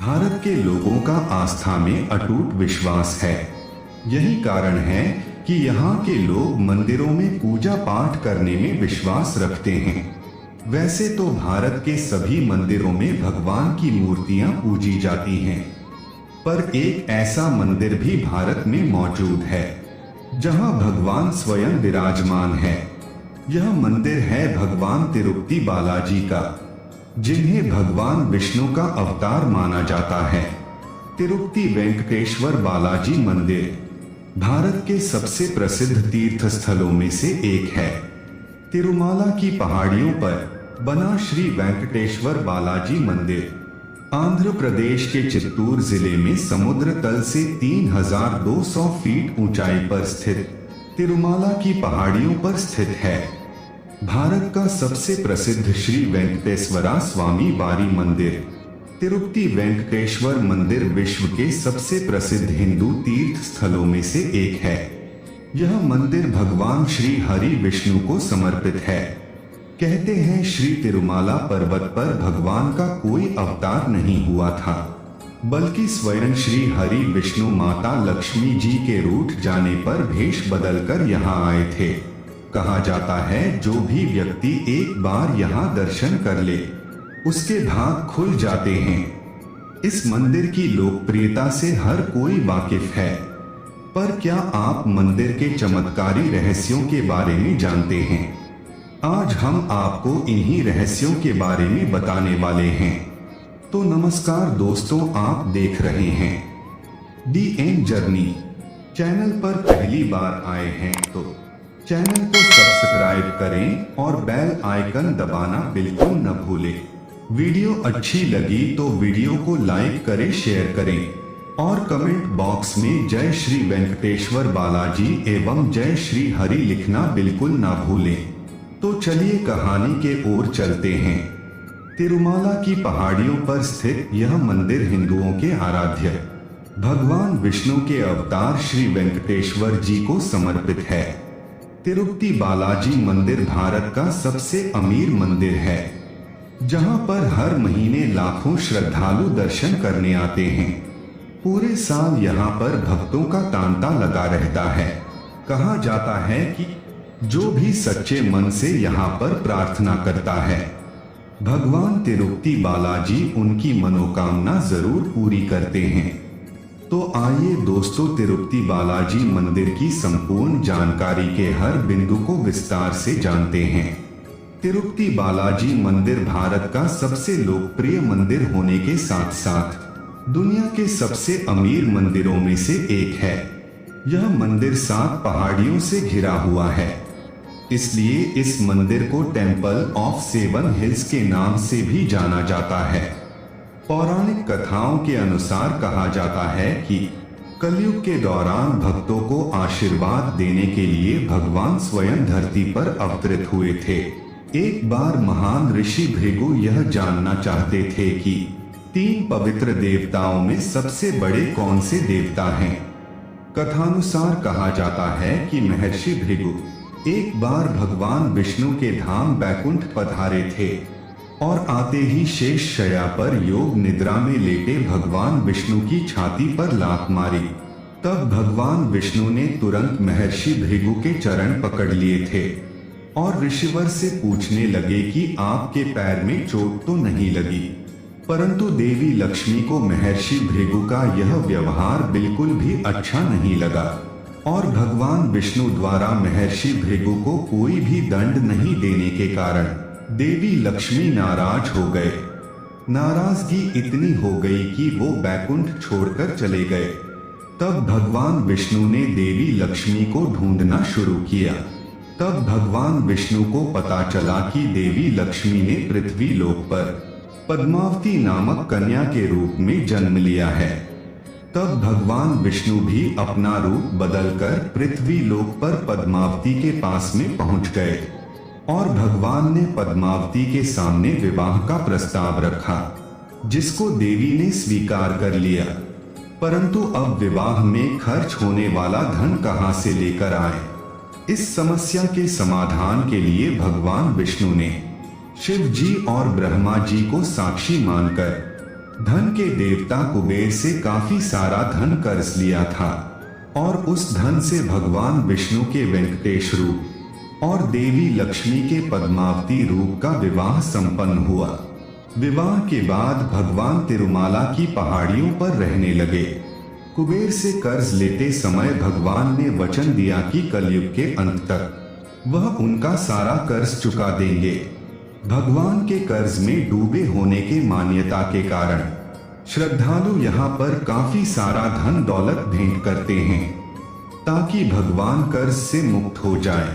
भारत के लोगों का आस्था में अटूट विश्वास है। यही कारण है कि यहाँ के लोग मंदिरों में पूजा पाठ करने में विश्वास रखते हैं। वैसे तो भारत के सभी मंदिरों में भगवान की मूर्तियां पूजी जाती हैं, पर एक ऐसा मंदिर भी भारत में मौजूद है जहां भगवान स्वयं विराजमान है। यह मंदिर है भगवान तिरुपति बालाजी का, जिन्हें भगवान विष्णु का अवतार माना जाता है। तिरुपति वेंकटेश्वर बालाजी मंदिर भारत के सबसे प्रसिद्ध तीर्थ स्थलों में से एक है। तिरुमाला की पहाड़ियों पर बना श्री वेंकटेश्वर बालाजी मंदिर आंध्र प्रदेश के चित्तूर जिले में समुद्र तल से 3200 फीट ऊंचाई पर स्थित तिरुमाला की पहाड़ियों पर स्थित है। भारत का सबसे प्रसिद्ध श्री वेंकटेश्वरा स्वामी वारी मंदिर तिरुपति वेंकटेश्वर मंदिर विश्व के सबसे प्रसिद्ध हिंदू तीर्थ स्थलों में से एक है। यह मंदिर भगवान श्री हरि विष्णु को समर्पित है। कहते हैं श्री तिरुमाला पर्वत पर भगवान का कोई अवतार नहीं हुआ था, बल्कि स्वयं श्री हरि विष्णु माता लक्ष्मी जी के रूठ जाने पर भेष बदलकर यहाँ आए थे। कहा जाता है जो भी व्यक्ति एक बार यहाँ दर्शन कर ले उसके भाग खुल जाते हैं। इस मंदिर की लोकप्रियता से हर कोई वाकिफ है, पर क्या आप मंदिर के चमत्कारी रहस्यों के बारे में जानते हैं? आज हम आपको इन्हीं रहस्यों के बारे में बताने वाले हैं। तो नमस्कार दोस्तों, आप देख रहे हैं दी एंड जर्नी। चैनल पर पहली बार आए हैं तो चैनल को सब्सक्राइब करें और बेल आइकन दबाना बिल्कुल न भूलें। वीडियो अच्छी लगी तो वीडियो को लाइक करें, शेयर करें और कमेंट बॉक्स में जय श्री वेंकटेश्वर बालाजी एवं जय श्री हरि लिखना बिल्कुल ना भूलें। तो चलिए कहानी के ओर चलते हैं। तिरुमाला की पहाड़ियों पर स्थित यह मंदिर हिंदुओं के आराध्य भगवान विष्णु के अवतार श्री वेंकटेश्वर जी को समर्पित है। तिरुपति बालाजी मंदिर भारत का सबसे अमीर मंदिर है, जहां पर हर महीने लाखों श्रद्धालु दर्शन करने आते हैं। पूरे साल यहाँ पर भक्तों का तांता लगा रहता है। कहा जाता है कि जो भी सच्चे मन से यहाँ पर प्रार्थना करता है, भगवान तिरुपति बालाजी उनकी मनोकामना जरूर पूरी करते हैं। तो आइए दोस्तों, तिरुपति बालाजी मंदिर की संपूर्ण जानकारी के हर बिंदु को विस्तार से जानते हैं। तिरुपति बालाजी मंदिर भारत का सबसे लोकप्रिय मंदिर होने के साथ साथ दुनिया के सबसे अमीर मंदिरों में से एक है। यह मंदिर 7 पहाड़ियों से घिरा हुआ है, इसलिए इस मंदिर को टेम्पल ऑफ 7 हिल्स के नाम से भी जाना जाता है। पौराणिक कथाओं के अनुसार कहा जाता है कि कलयुग के दौरान भक्तों को आशीर्वाद देने के लिए भगवान स्वयं धरती पर अवतरित हुए थे। एक बार महान ऋषि भृगु यह जानना चाहते थे कि 3 पवित्र देवताओं में सबसे बड़े कौन से देवता हैं। कथानुसार कहा जाता है कि महर्षि भृगु एक बार भगवान विष्णु के धाम बैकुंठ पधारे थे और आते ही शेष शैया पर योग निद्रा में लेटे भगवान विष्णु की छाती पर लात मारी। तब भगवान विष्णु ने तुरंत महर्षि भृगु के चरण पकड़ लिए थे और ऋषिवर से पूछने लगे कि आपके पैर में चोट तो नहीं लगी। परंतु देवी लक्ष्मी को महर्षि भृगु का यह व्यवहार बिल्कुल भी अच्छा नहीं लगा और भगवान विष्णु द्वारा महर्षि भृगु को कोई भी दंड नहीं देने के कारण देवी लक्ष्मी नाराज हो गए। नाराजगी इतनी हो गई कि वो बैकुंठ छोड़कर चले गए। तब भगवान विष्णु ने देवी लक्ष्मी को ढूंढना शुरू किया। तब भगवान विष्णु को पता चला कि देवी लक्ष्मी ने पृथ्वी लोक पर पद्मावती नामक कन्या के रूप में जन्म लिया है। तब भगवान विष्णु भी अपना रूप बदलकर पृथ्वी लोक पर पद्मावती के पास में पहुंच गए और भगवान ने पद्मावती के सामने विवाह का प्रस्ताव रखा, जिसको देवी ने स्वीकार कर लिया। परंतु अब विवाह में खर्च होने वाला धन कहां से लेकर आए? इस समस्या के समाधान के लिए भगवान विष्णु ने शिव जी और ब्रह्मा जी को साक्षी मानकर धन के देवता कुबेर से काफी सारा धन कर्ज लिया था और उस धन से भगवान विष्णु के वेंकटेश रूप और देवी लक्ष्मी के पद्मावती रूप का विवाह संपन्न हुआ। विवाह के बाद भगवान तिरुमाला की पहाड़ियों पर रहने लगे। कुबेर से कर्ज लेते समय भगवान ने वचन दिया कि कलयुग के अंत तक वह उनका सारा कर्ज चुका देंगे। भगवान के कर्ज में डूबे होने के मान्यता के कारण श्रद्धालु यहाँ पर काफी सारा धन दौलत भेंट करते हैं ताकि भगवान कर्ज से मुक्त हो जाए।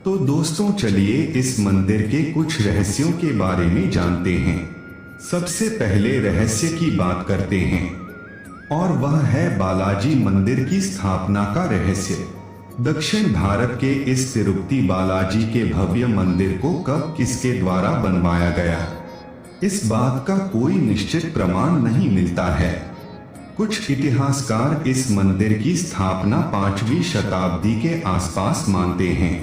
तो दोस्तों चलिए इस मंदिर के कुछ रहस्यों के बारे में जानते हैं। सबसे पहले रहस्य की बात करते हैं और वह है बालाजी मंदिर की स्थापना का रहस्य। दक्षिण भारत के इस तिरुपति बालाजी के भव्य मंदिर को कब किसके द्वारा बनवाया गया, इस बात का कोई निश्चित प्रमाण नहीं मिलता है। कुछ इतिहासकार इस मंदिर की स्थापना 5वीं शताब्दी के आसपास मानते हैं,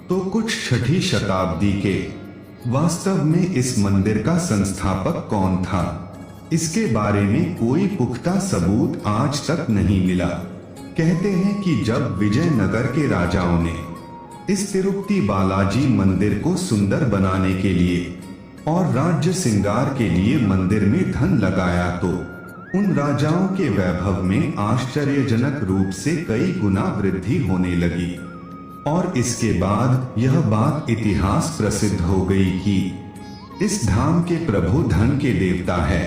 तो कुछ 6ठी शताब्दी के। वास्तव में इस मंदिर का संस्थापक कौन था, इसके बारे में कोई पुख्ता सबूत आज तक नहीं मिला। कहते हैं कि जब विजयनगर के राजाओं ने इस तिरुपति बालाजी मंदिर को सुंदर बनाने के लिए और राज्य श्रृंगार के लिए मंदिर में धन लगाया तो उन राजाओं के वैभव में आश्चर्यजनक रूप से कई गुना वृद्धि होने लगी और इसके बाद यह बात इतिहास प्रसिद्ध हो गई कि इस धाम के प्रभु धन के देवता है।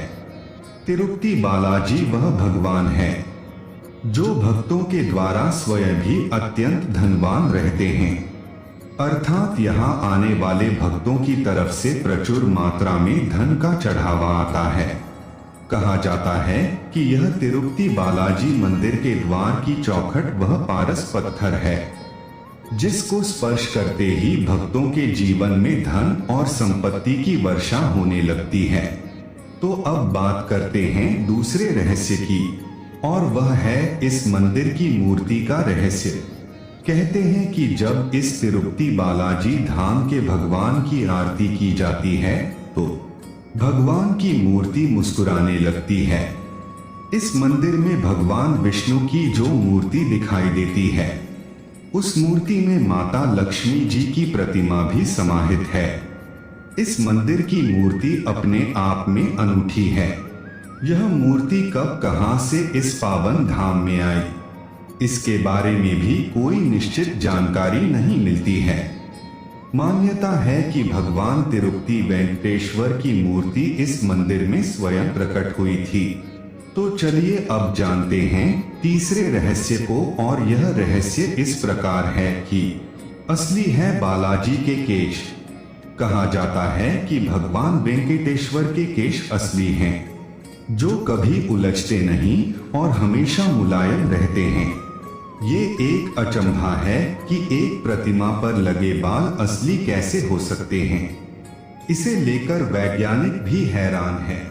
तिरुपति बालाजी वह भगवान है जो भक्तों के द्वारा स्वयं भी अत्यंत धनवान रहते हैं, अर्थात यहाँ आने वाले भक्तों की तरफ से प्रचुर मात्रा में धन का चढ़ावा आता है। कहा जाता है कि यह तिरुपति बालाजी मंदिर के द्वार की चौखट वह पारस पत्थर है जिसको स्पर्श करते ही भक्तों के जीवन में धन और संपत्ति की वर्षा होने लगती है। तो अब बात करते हैं दूसरे रहस्य की और वह है इस मंदिर की मूर्ति का रहस्य। कहते हैं कि जब इस तिरुपति बालाजी धाम के भगवान की आरती की जाती है तो भगवान की मूर्ति मुस्कुराने लगती है। इस मंदिर में भगवान विष्णु की जो मूर्ति दिखाई देती है उस मूर्ति में माता लक्ष्मी जी की प्रतिमा भी समाहित है। इस मंदिर की मूर्ति अपने आप में अनूठी है। यह मूर्ति कब कहां से इस पावन धाम में आई, इसके बारे में भी कोई निश्चित जानकारी नहीं मिलती है। मान्यता है कि भगवान तिरुपति वेंकटेश्वर की मूर्ति इस मंदिर में स्वयं प्रकट हुई थी। तो चलिए अब जानते हैं तीसरे रहस्य को और यह रहस्य इस प्रकार है कि असली है बालाजी के केश। कहा जाता है कि भगवान वेंकटेश्वर के केश असली हैं, जो कभी उलझते नहीं और हमेशा मुलायम रहते हैं। ये एक अचंभा है कि एक प्रतिमा पर लगे बाल असली कैसे हो सकते हैं। इसे लेकर वैज्ञानिक भी हैरान है।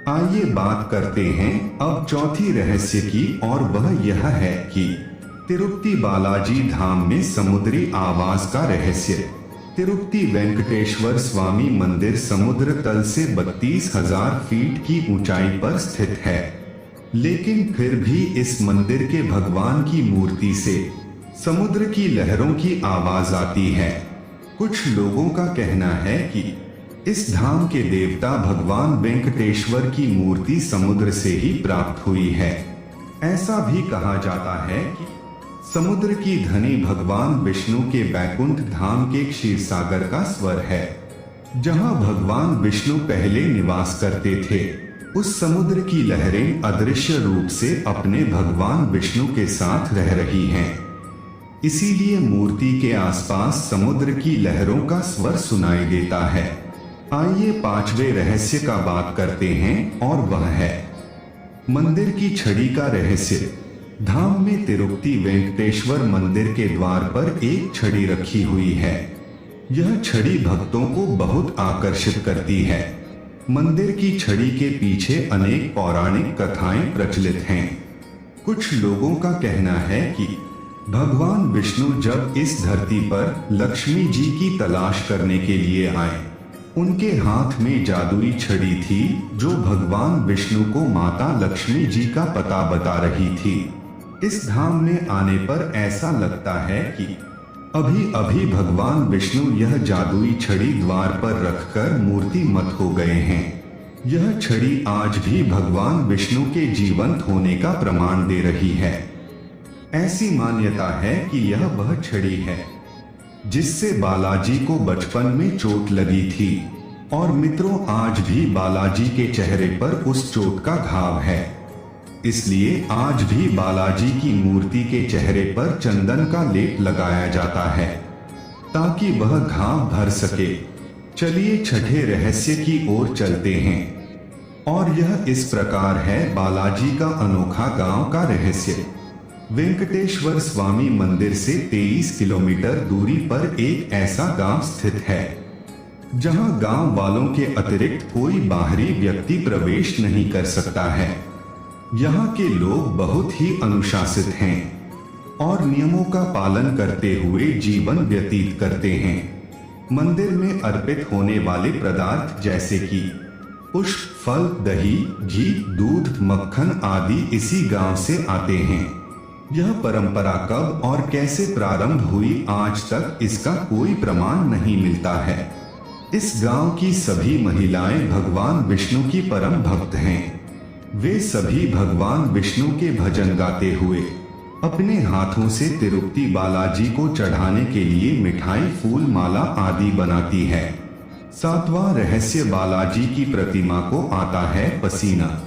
आइए बात करते हैं अब चौथी रहस्य की और वह यह है कि तिरुपति बालाजी धाम में समुद्री आवास का रहस्य। तिरुपति वेंकटेश्वर स्वामी मंदिर समुद्र तल से 32,000 फीट की ऊंचाई पर स्थित है, लेकिन फिर भी इस मंदिर के भगवान की मूर्ति से समुद्र की लहरों की आवाज आती है। कुछ लोगों का कहना है कि इस धाम के देवता भगवान वेंकटेश्वर की मूर्ति समुद्र से ही प्राप्त हुई है। ऐसा भी कहा जाता है कि समुद्र की धनी भगवान विष्णु के बैकुंठ धाम के क्षीरसागर का स्वर है, जहां भगवान विष्णु पहले निवास करते थे। उस समुद्र की लहरें अदृश्य रूप से अपने भगवान विष्णु के साथ रह रही हैं। इसीलिए मूर्ति के आसपास समुद्र की लहरों का स्वर सुनाई देता है। आइए पांचवें रहस्य का बात करते हैं और वह है मंदिर की छड़ी का रहस्य। धाम में तिरुपति वेंकटेश्वर मंदिर के द्वार पर एक छड़ी रखी हुई है। यह छड़ी भक्तों को बहुत आकर्षित करती है। मंदिर की छड़ी के पीछे अनेक पौराणिक कथाएं प्रचलित हैं। कुछ लोगों का कहना है कि भगवान विष्णु जब इस धरती पर लक्ष्मी जी की तलाश करने के लिए आए, उनके हाथ में जादुई छड़ी थी जो भगवान विष्णु को माता लक्ष्मी जी का पता बता रही थी। इस धाम में आने पर ऐसा लगता है कि अभी अभी भगवान विष्णु यह जादुई छड़ी द्वार पर रखकर मूर्तिमत हो गए हैं। यह छड़ी आज भी भगवान विष्णु के जीवंत होने का प्रमाण दे रही है। ऐसी मान्यता है कि यह वह छड़ी है जिससे बालाजी को बचपन में चोट लगी थी और मित्रों आज भी बालाजी के चेहरे पर उस चोट का घाव है। इसलिए आज भी बालाजी की मूर्ति के चेहरे पर चंदन का लेप लगाया जाता है ताकि वह घाव भर सके। चलिए छठे रहस्य की ओर चलते हैं और यह इस प्रकार है बालाजी का अनोखा गांव का रहस्य। वेंकटेश्वर स्वामी मंदिर से 23 किलोमीटर दूरी पर एक ऐसा गांव स्थित है जहां गांव वालों के अतिरिक्त कोई बाहरी व्यक्ति प्रवेश नहीं कर सकता है। यहाँ के लोग बहुत ही अनुशासित हैं और नियमों का पालन करते हुए जीवन व्यतीत करते हैं। मंदिर में अर्पित होने वाले पदार्थ जैसे कि पुष्प, फल, दही, घी, दूध, मक्खन आदि इसी गांव से आते हैं। यह परंपरा कब और कैसे प्रारंभ हुई आज तक इसका कोई प्रमाण नहीं मिलता है। इस गांव की सभी महिलाएं भगवान विष्णु की परम भक्त हैं। वे सभी भगवान विष्णु के भजन गाते हुए अपने हाथों से तिरुपति बालाजी को चढ़ाने के लिए मिठाई, फूल माला आदि बनाती है। सातवां रहस्य बालाजी की प्रतिमा को आता है पसीना।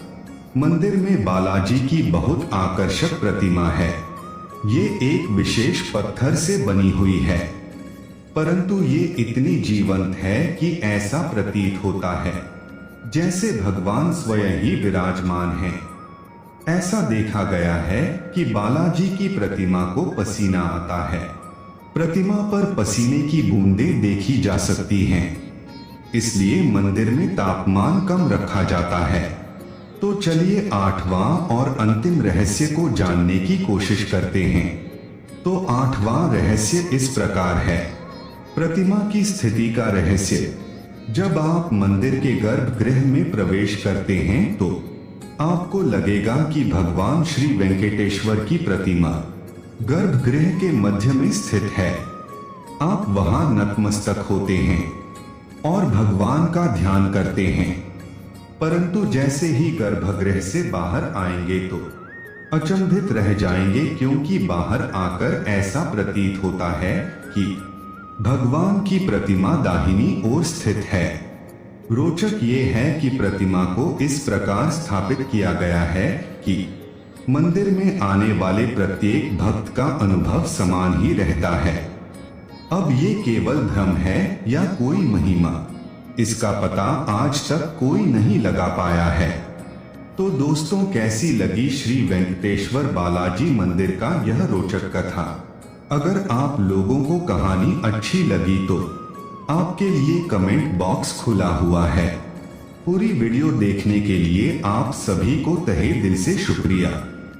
मंदिर में बालाजी की बहुत आकर्षक प्रतिमा है। ये एक विशेष पत्थर से बनी हुई है परंतु ये इतनी जीवंत है कि ऐसा प्रतीत होता है जैसे भगवान स्वयं ही विराजमान हैं। ऐसा देखा गया है कि बालाजी की प्रतिमा को पसीना आता है। प्रतिमा पर पसीने की बूंदें देखी जा सकती हैं, इसलिए मंदिर में तापमान कम रखा जाता है। तो चलिए आठवां और अंतिम रहस्य को जानने की कोशिश करते हैं। तो आठवां रहस्य इस प्रकार है, प्रतिमा की स्थिति का रहस्य। जब आप मंदिर के गर्भगृह में प्रवेश करते हैं तो आपको लगेगा कि भगवान श्री वेंकटेश्वर की प्रतिमा गर्भगृह के मध्य में स्थित है। आप वहां नतमस्तक होते हैं और भगवान का ध्यान करते हैं, परंतु जैसे ही गर्भगृह से बाहर आएंगे तो अचंभित रह जाएंगे, क्योंकि बाहर आकर ऐसा प्रतीत होता है कि भगवान की प्रतिमा दाहिनी ओर स्थित है। रोचक ये है कि प्रतिमा को इस प्रकार स्थापित किया गया है कि मंदिर में आने वाले प्रत्येक भक्त का अनुभव समान ही रहता है। अब ये केवल भ्रम है या कोई महिमा, इसका पता आज तक कोई नहीं लगा पाया है। तो दोस्तों, कैसी लगी श्री वेंकटेश्वर बालाजी मंदिर का यह रोचक कथा? अगर आप लोगों को कहानी अच्छी लगी तो आपके लिए कमेंट बॉक्स खुला हुआ है। पूरी वीडियो देखने के लिए आप सभी को तहे दिल से शुक्रिया।